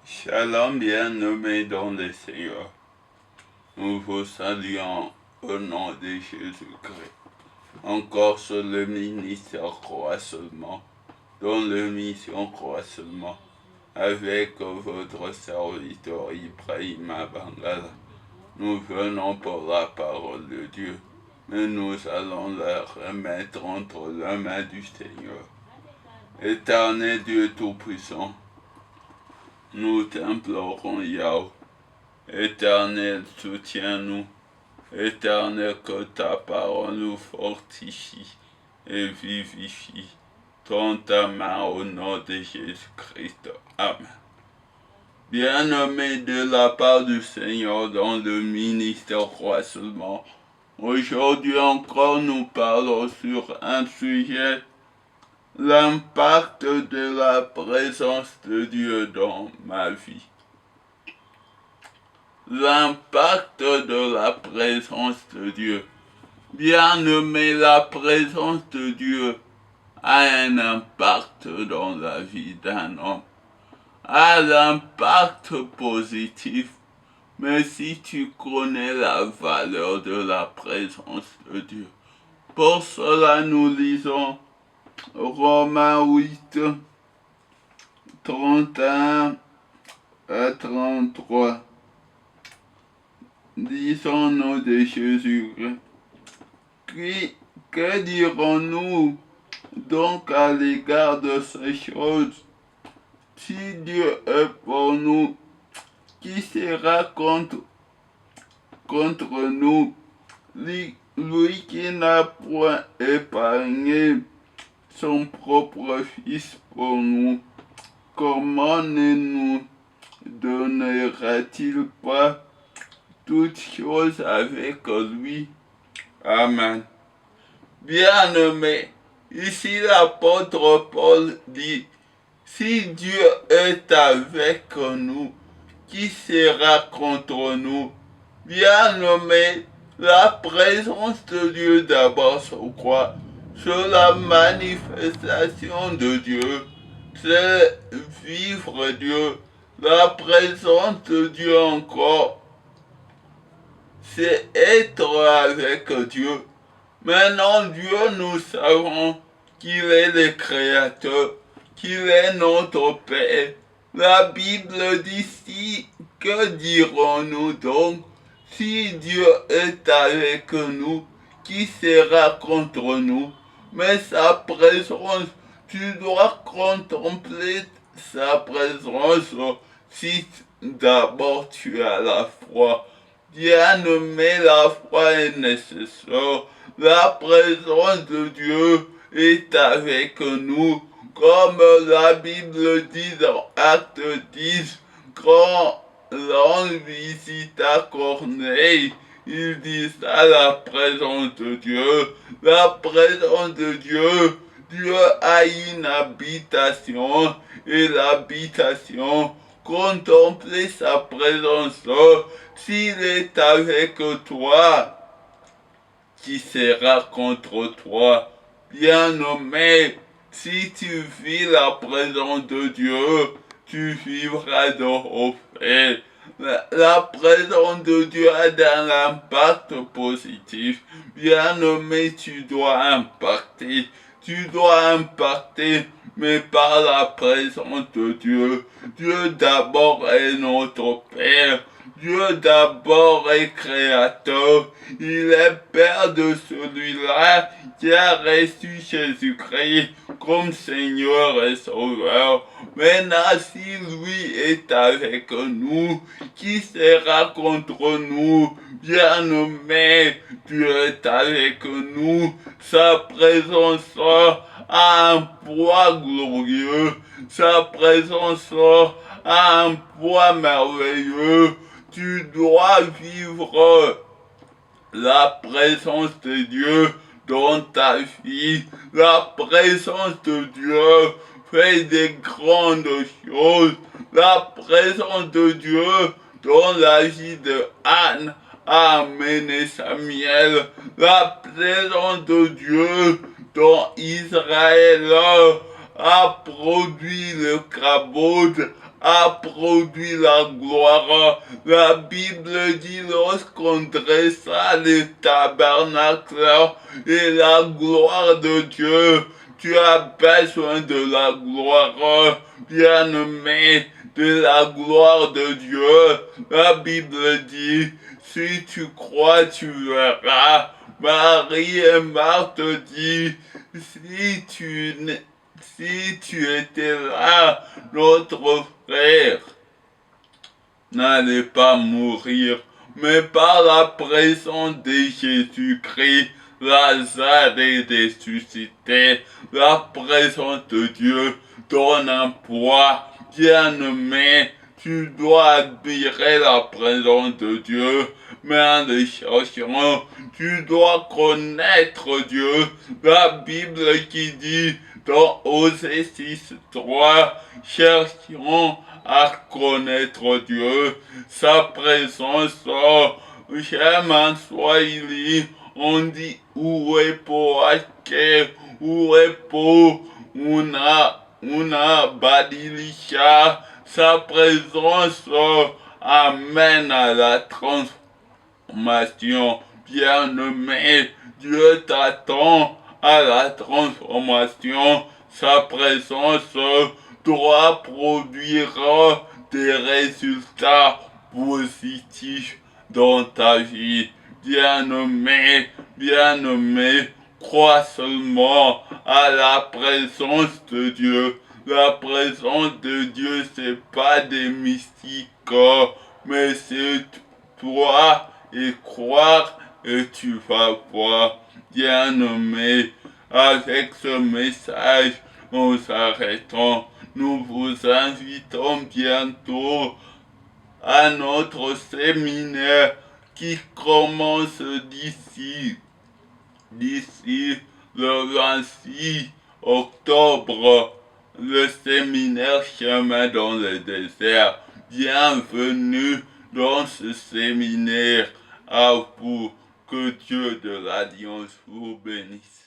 Shalom bien-aimés dans le Seigneur. Nous vous saluons au nom de Jésus-Christ. Encore sur le ministère Croix seulement, dans l'émission Croix seulement, avec votre serviteur Ibrahim Bangala. Nous venons pour la parole de Dieu, mais nous allons la remettre entre les mains du Seigneur. Éternel Dieu Tout-Puissant, nous t'implorons, Yahweh. Éternel, soutiens-nous. Éternel, que ta parole nous fortifie et vivifie. Tends ta main au nom de Jésus-Christ. Amen. Bien-aimés de la part du Seigneur dans le ministère Roi seulement, aujourd'hui encore nous parlons sur un sujet, l'impact de la présence de Dieu dans ma vie. L'impact de la présence de Dieu. Bien-aimé, la présence de Dieu a un impact dans la vie d'un homme. A l'impact positif, mais si tu connais la valeur de la présence de Dieu. Pour cela, nous lisons Romains 8, 31 à 33. Disons-nous de Jésus. Que dirons-nous donc à l'égard de ces choses? Si Dieu est pour nous, qui sera contre nous? Lui qui n'a point épargné son propre Fils pour nous, comment ne nous donnera-t-il pas toutes choses avec lui? Amen. Bien-aimé, ici l'apôtre Paul dit, si Dieu est avec nous, qui sera contre nous? Bien-aimé, la présence de Dieu d'abord sur quoi? Sur la manifestation de Dieu, c'est vivre Dieu. La présence de Dieu encore, c'est être avec Dieu. Maintenant, Dieu, nous savons qu'il est le Créateur, qu'il est notre Père. La Bible dit si, que dirons-nous donc? Si Dieu est avec nous, qui sera contre nous? Mais sa présence, tu dois contempler sa présence si d'abord tu as la foi. Bien-aimé, la foi est nécessaire. La présence de Dieu est avec nous. Comme la Bible dit dans Acte 10, quand l'ange visita Corneille, il dit ça, la présence de Dieu. La présence de Dieu. Dieu a une habitation et l'habitation, contempler sa présence. S'il est avec toi, qui sera contre toi? Bien-aimé, si tu vis la présence de Dieu, tu vivras dans paix. La présence de Dieu a un impact positif. Bien-aimé, tu dois impacter. Tu dois impacter, mais par la présence de Dieu. Dieu d'abord est notre Père. Dieu d'abord est créateur. Il est Père de celui-là qui a reçu Jésus-Christ comme Seigneur et Sauveur. Maintenant, si lui est avec nous, qui sera contre nous? Bien-aimé, Dieu est avec nous. Sa présence a un poids glorieux. Sa présence a un poids merveilleux. Tu dois vivre la présence de Dieu dans ta vie. La présence de Dieu fait des grandes choses. La présence de Dieu dans la vie de Anne a amené Samuel. La présence de Dieu dans Israël a produit le Kabod, a produit la gloire. La Bible dit lorsqu'on dressa les tabernacles et la gloire de Dieu, tu as besoin de la gloire, bien-aimé, de la gloire de Dieu. La Bible dit, si tu crois, tu verras. Marie et Marthe dit, si tu étais là, notre frère n'allait pas mourir. Mais par la présence de Jésus-Christ, Lazare est ressuscité. La présence de Dieu donne un poids. Bien-aimé, tu dois admirer la présence de Dieu, mais en le cherchant, tu dois connaître Dieu. La Bible qui dit dans Osée 6:3, cherchons à connaître Dieu, sa présence. J'aime en Swahili, on dit uwepo wake, uwepo unabadilisha. Sa présence amène à la transformation. Bien-aimé, Dieu t'attend à la transformation. Sa présence doit produire des résultats positifs dans ta vie. Bien-aimé, bien-aimé, crois seulement à la présence de Dieu. La présence de Dieu, c'est pas des mystiques, mais c'est toi et croire et tu vas voir. Bien-aimé, avec ce message, nous arrêtons. Nous vous invitons bientôt à notre séminaire qui commence d'ici le 26 octobre, le séminaire Chemin dans le désert. Bienvenue dans ce séminaire. À vous, que Dieu de l'Alliance vous bénisse.